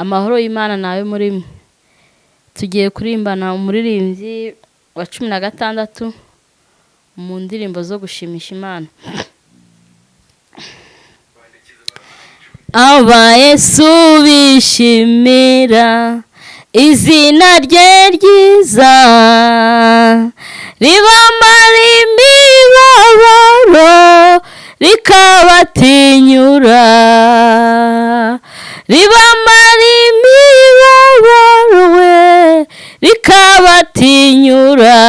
amahoro y'Imana nawe muri mwe. Tugiye kurimbana umuririmbyi wa 16 mu ndirimbo zo gushimisha Imana. Aba Yesu bishimira izina rye ryiza, ribamara imibabaro rikabatinyura, ribamara imibabaro we rikabatinyura,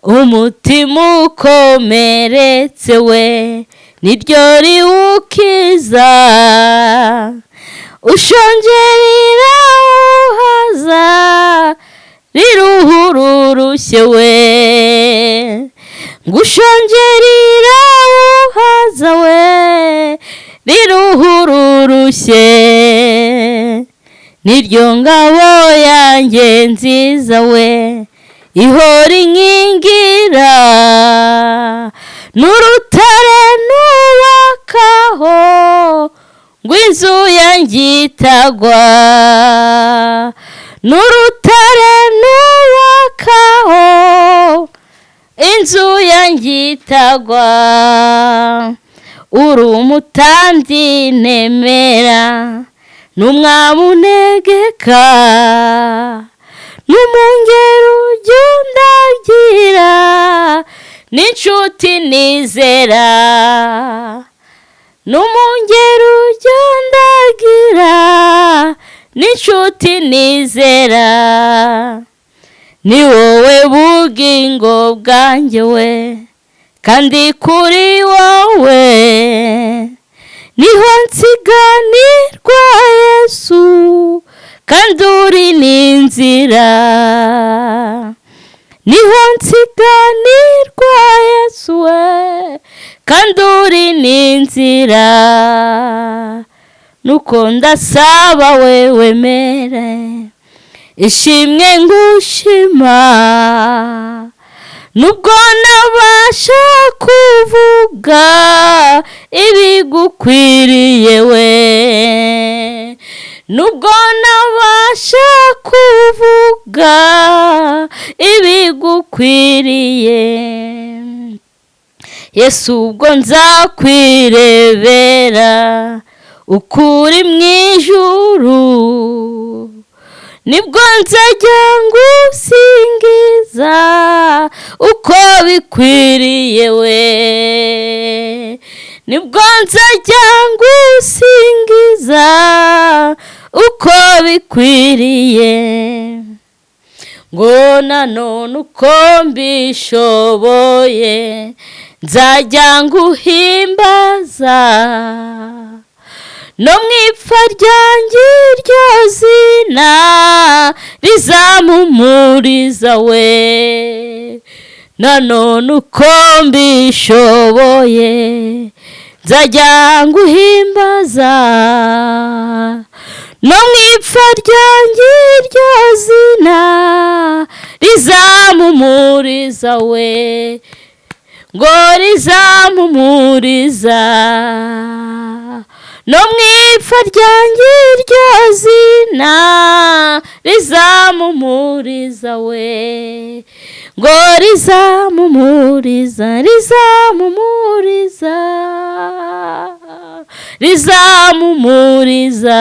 umutima ukomeretse we niryo riwukiza, ushongerera uhaza riruhururushye we, ngushongerera uhaza we riruhururushye, niryo ngabo yanjye nziza we ihora inkingira, n'urutare nubakaho ngo inzu yanjye itagwa, n'urutare nubakaho inzu yanjye itagwa, uri umutambyi nemera n'umwami untegeka, n'umwungeri ujya undagira n'inshuti nizera, n'umwungeri ujya undagira n'inshuti nizera, ni wowe bugingo bwanjye we, kandi kuri wowe niho nsiganirwa Yesu, kandi uri n'inzira, niho nsiganirwa Yesu we, kandi uri n'inzira, nuko ndasaba we wemere ishimwe ngushima, nubwo nabasha kuvuga ibigukwiriye we, nubwo nabasha kuvuga ibigukwiriye Yesu, ubwo nzakwirebera ukuri mu ijuru, nibwo nzajya ngusingiza uko bikwiriye we, nibwo nzajya ngusingiza uko bikwiriye, ngo nanone uko mbishoboye nzajya nguhimbaza, no mu ipfa ryanjye iryo zina rizampumuriza we, nanone uko mbishoboye nzajya nguhimbaza, no mu ipfa ryanjye iryo zina rizampumuriza we, ngo rizampumuriza, no mu ipfa ryanjye iryo zina rizampumuriza we, ngo rizampumuriza, rizampumuriza, rizampumuriza.